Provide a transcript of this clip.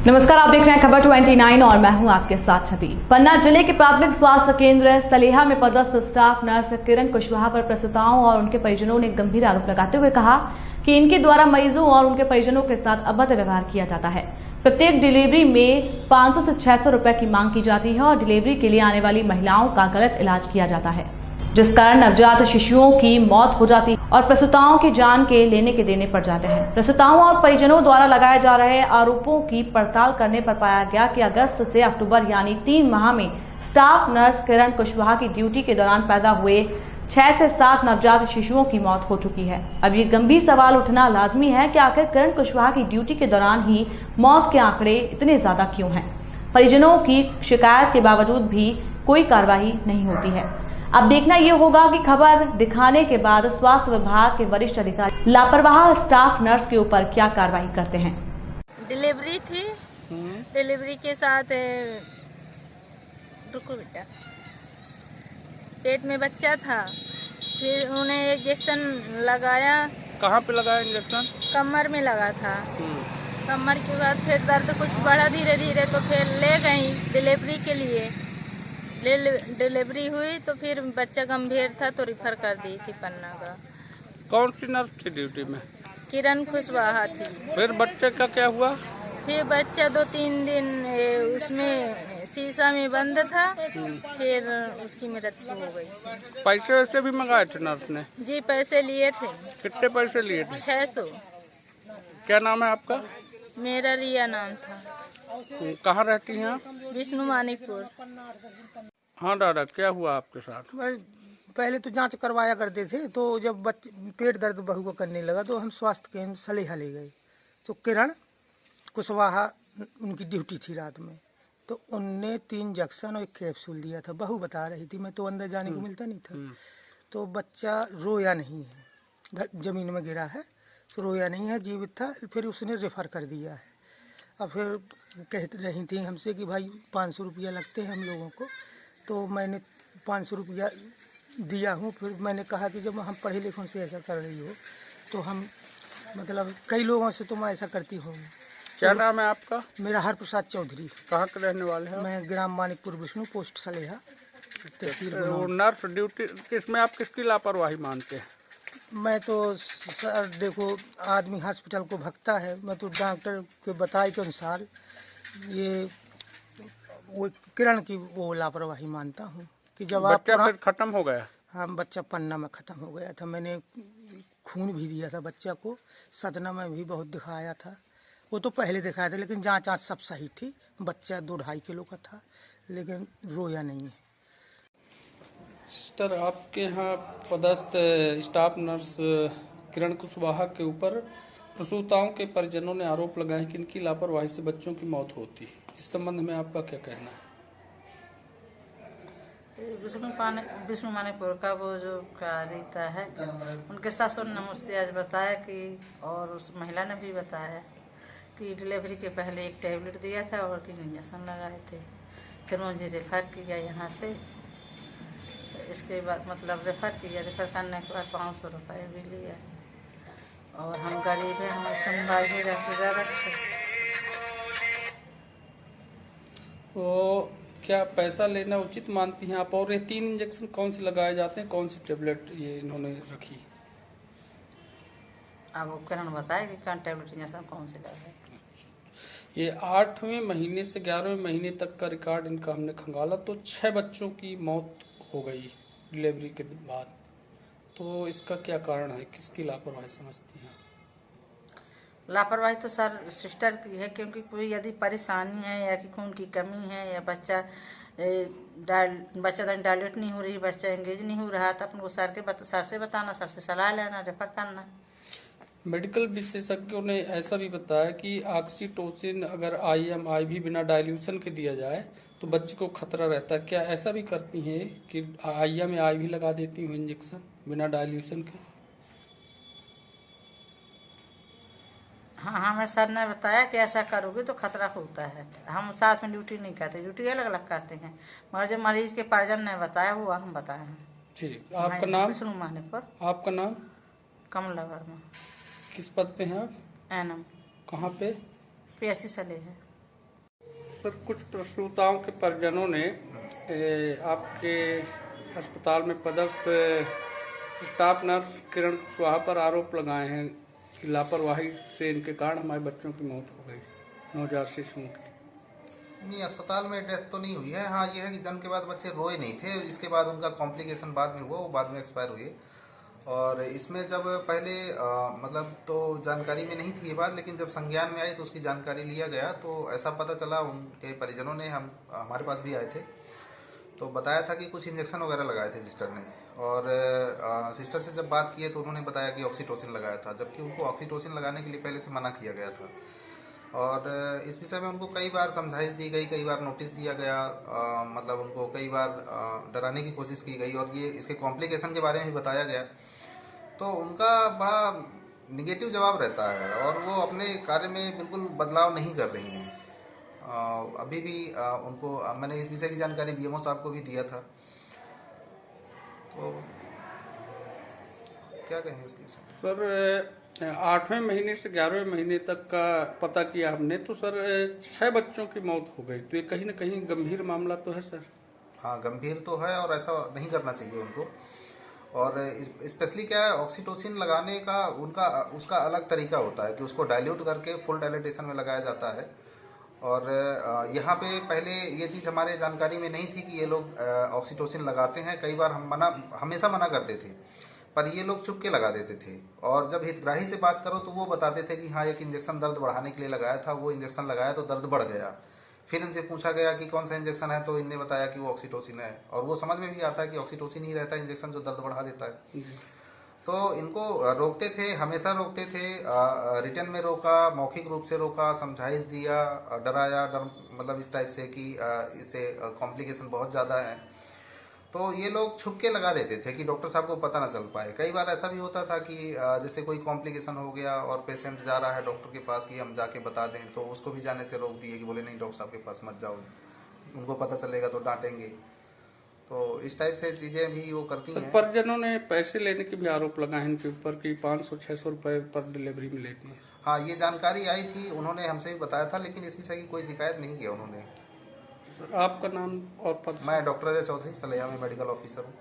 नमस्कार, आप देख रहे हैं खबर 29 और मैं हूं आपके साथ छवि। पन्ना जिले के प्राथमिक स्वास्थ्य केंद्र सलेहा में पदस्थ स्टाफ नर्स किरण कुशवाहा पर प्रसूताओं और उनके परिजनों ने गंभीर आरोप लगाते हुए कहा कि इनके द्वारा मरीजों और उनके परिजनों के साथ अभद्र व्यवहार किया जाता है। प्रत्येक डिलीवरी में 500 से 600 रुपए की मांग की जाती है और डिलीवरी के लिए आने वाली महिलाओं का गलत इलाज किया जाता है, जिस कारण नवजात शिशुओं की मौत हो जाती है और प्रसूताओं की जान के लेने के देने पड़ जाते हैं। प्रसूताओं और परिजनों द्वारा लगाए जा रहे आरोपों की पड़ताल करने पर पाया गया कि अगस्त से अक्टूबर यानी 3 माह में स्टाफ नर्स किरण कुशवाहा की ड्यूटी के दौरान पैदा हुए 6 से 7 नवजात शिशुओं की मौत हो चुकी है। अब ये गंभीर सवाल उठना लाजमी है कि आखिर किरण कुशवाहा की ड्यूटी के दौरान ही मौत के आंकड़े इतने ज्यादा क्यों हैं? परिजनों की शिकायत के बावजूद भी कोई कार्रवाई नहीं होती है। अब देखना ये होगा कि खबर दिखाने के बाद स्वास्थ्य विभाग के वरिष्ठ अधिकारी लापरवाह स्टाफ नर्स के ऊपर क्या कार्रवाई करते हैं। डिलीवरी थी, डिलीवरी के साथ रुको बेटा, पेट में बच्चा था, फिर उन्हें इंजेक्शन लगाया। कहाँ पे लगाया इंजेक्शन? कमर में लगा था। कमर के बाद फिर दर्द कुछ बढ़ा धीरे धीरे, तो फिर ले गई डिलीवरी के लिए। डिलीवरी हुई तो फिर बच्चा गंभीर था तो रिफर कर दी थी पन्ना का। कौन सी नर्स थी ड्यूटी में? किरण कुशवाहा थी। फिर बच्चे का क्या हुआ? फिर बच्चा 2-3 दिन उसमें शीशा में बंद था, फिर उसकी मृत्यु हो गई। पैसे वैसे भी मंगाए थे नर्स ने? जी, पैसे लिए थे। कितने पैसे लिए थे? 600। क्या नाम है आपका? मेरा रिया नाम था। कहाँ रहती हैं आप? विष्णु मानिकपुर। हाँ दादा, क्या हुआ आपके साथ? पहले तो जांच करवाया करते थे, तो जब पेट दर्द बहू को करने लगा तो हम स्वास्थ्य केंद्र सलेहा ले गए। तो किरण कुशवाहा उनकी ड्यूटी थी रात में, तो उनने 3 इंजेक्शन और 1 कैप्सूल दिया था। बहू बता रही थी, मैं तो अंदर जाने को मिलता नहीं था। तो बच्चा रोया नहीं है, जमीन में गिरा है तो रोया नहीं है, जीवित था। फिर उसने रेफर कर दिया है। अब फिर कह रही थी हमसे कि भाई 500 रुपया लगते हैं हम लोगों को, तो मैंने 500 रुपया दिया हूँ। फिर मैंने कहा कि जब हम पढ़े लिखों से ऐसा कर रही हो तो हम मतलब कई लोगों से तो मैं ऐसा करती हूँ। क्या नाम है आपका? मेरा हरप्रसाद चौधरी। कहाँ के रहने वाले हैं? मैं ग्राम मानिकपुर विष्णु पोस्ट सलेहा तहसील। नर्स ड्यूटी किसमें आप किसकी लापरवाही मानते हैं? मैं तो सर देखो, आदमी हॉस्पिटल को भगता है, मैं तो डॉक्टर के बताए के अनुसार ये वो किरण की वो लापरवाही मानता हूँ कि जब बच्चा फिर खत्म हो गया। हाँ, बच्चा पन्ना में ख़त्म हो गया था। मैंने खून भी दिया था बच्चा को, सदना में भी बहुत दिखाया था। वो तो पहले दिखाया था, लेकिन जांच सब सही थी। बच्चा 2-2.5 किलो का था, लेकिन रोया नहीं है। सिस्टर, आपके यहाँ पदस्थ स्टाफ नर्स किरण कुशवाहा के ऊपर प्रसूताओं के परिजनों ने आरोप लगाए कि इनकी लापरवाही से बच्चों की मौत होती है। इस संबंध में आपका क्या कहना है? विष्णु मानिकपुर का वो जो कार्यता है, उनके ससुर ने मुझसे आज बताया कि, और उस महिला ने भी बताया कि डिलीवरी के पहले 1 टैबलेट दिया था और 3 इंजेक्शन लगाए थे। फिर मुझे रेफर किया यहाँ से। इसके बाद मतलब रेफर करने के बाद 500 रुपये भी लिया। और हम गरीब हैं, हमें सुनवाई हो जाती ज़्यादा अच्छा। तो क्या पैसा लेना उचित मानती हैं आप? और ये 3 इंजेक्शन कौन से लगाए जाते हैं, कौन सी टेबलेट ये इन्होंने रखी? अब वो किरण बताए कि कौन टेबलेट इंजेक्शन कौन से लगाए। ये 8वें महीने से 11वें महीने तक का रिकॉर्ड इनका हमने खंगाला, तो 6 बच्चों की मौत हो गई डिलीवरी के बाद। तो इसका क्या कारण है? किसकी लापरवाही समझती हैं? लापरवाही तो सर सिस्टर की है, क्योंकि कोई यदि परेशानी है या कि खून की कमी है या बच्चा डायलेट नहीं हो रही, बच्चा एंगेज नहीं हो रहा, तो अपन को सर से बताना, सर से सलाह लेना, रेफर करना। मेडिकल विशेषज्ञों ने ऐसा भी बताया कि ऑक्सीटोसिन अगर IM भी बिना डाइल्यूशन के दिया जाए तो बच्चे को खतरा रहता है। क्या ऐसा भी करती हैं कि IM भी लगा देती हूँ इंजेक्शन बिना डाइल्यूशन के? हाँ, हमें सर ने बताया कि ऐसा करोगे तो खतरा होता है। हम साथ में ड्यूटी नहीं करते, ड्यूटी अलग अलग करते हैं, मगर जो मरीज के परिजन ने बताया वो हम बताए हैं। ठीक, आपका नाम? विष्णु मानिकपुर। आपका नाम? कमला वर्मा। किस पद पे हैं आप? एनम। कहाँ पे? PSC सले है। पर कुछ प्रसूताओं के परिजनों ने आपके अस्पताल में पदस्थ स्टाफ नर्स किरण कुशवाहा पर आरोप लगाए हैं कि लापरवाही से इनके कारण हमारे बच्चों की मौत हो गई, नवजात शिशुओं की। नहीं, अस्पताल में डेथ तो नहीं हुई है। हाँ, ये है कि जन्म के बाद बच्चे रोए नहीं थे, इसके बाद उनका कॉम्प्लिकेशन बाद में हुआ, वो बाद में एक्सपायर हुए। और इसमें जब पहले मतलब तो जानकारी में नहीं थी ये बात, लेकिन जब संज्ञान में आई तो उसकी जानकारी लिया गया तो ऐसा पता चला, उनके परिजनों ने हमारे पास भी आए थे तो बताया था कि कुछ इंजेक्शन वगैरह लगाए थे सिस्टर ने। और सिस्टर से जब बात की है तो उन्होंने बताया कि ऑक्सीटोसिन लगाया था, जबकि उनको ऑक्सीटोसिन लगाने के लिए पहले से मना किया गया था। और इस विषय में उनको कई बार समझाइश दी गई, कई बार नोटिस दिया गया, मतलब उनको कई बार डराने की कोशिश की गई और ये इसके कॉम्प्लिकेशन के बारे में भी बताया गया। तो उनका बड़ा निगेटिव जवाब रहता है और वो अपने कार्य में बिल्कुल बदलाव नहीं कर रही हैं। अभी भी उनको मैंने इस विषय की जानकारी बीएमओ साहब को भी दिया था। तो क्या कहें इसके विषय में? सर 8वें महीने से 11वें महीने तक का पता किया हमने, तो सर 6 बच्चों की मौत हो गई, तो ये कहीं ना कहीं गंभीर मामला तो है सर। हाँ, गंभीर तो है और ऐसा नहीं करना चाहिए उनको। और स्पेशली क्या है, ऑक्सीटोसिन लगाने का उसका अलग तरीका होता है कि उसको डाइल्यूट करके फुल डायलिटेशन में लगाया जाता है। और यहाँ पे पहले ये चीज़ हमारे जानकारी में नहीं थी कि ये लोग ऑक्सीटोसिन लगाते हैं। कई बार हम हमेशा मना करते थे, पर ये लोग चुप के लगा देते थे। और जब हितग्राही से बात करो तो वो बताते थे कि हाँ, एक इंजेक्शन दर्द बढ़ाने के लिए लगाया था, वो इंजेक्शन लगाया तो दर्द बढ़ गया। फिर इनसे पूछा गया कि कौन सा इंजेक्शन है तो इनने बताया कि वो ऑक्सीटोसिन है। और वो समझ में भी आता है कि ऑक्सीटोसिन ही रहता है इंजेक्शन जो दर्द बढ़ा देता है। तो इनको रोकते थे, हमेशा रोकते थे, रिटर्न में रोका, मौखिक रूप से रोका, समझाइश दिया, डराया, मतलब इस टाइप से कि इससे कॉम्प्लिकेशन बहुत ज़्यादा है। तो ये लोग छुप के लगा देते थे कि डॉक्टर साहब को पता ना चल पाए। कई बार ऐसा भी होता था कि जैसे कोई कॉम्प्लिकेशन हो गया और पेशेंट जा रहा है डॉक्टर के पास कि हम जाके बता दें, तो उसको भी जाने से रोक दिए कि बोले नहीं डॉक्टर साहब के पास मत जाओ, उनको पता चलेगा तो डांटेंगे। तो इस टाइप से चीजें भी वो करती हैं। परिजनों ने पैसे लेने के भी आरोप लगाए इनके ऊपर कि 500-600 रुपए पर डिलीवरी में लेती है। हाँ, ये जानकारी आई थी, उन्होंने हमसे भी बताया था, लेकिन इस विषय की कोई शिकायत नहीं किया उन्होंने। सर आपका नाम और पद? मैं डॉक्टर अजय चौधरी, सलेहा में मेडिकल ऑफिसर हूँ।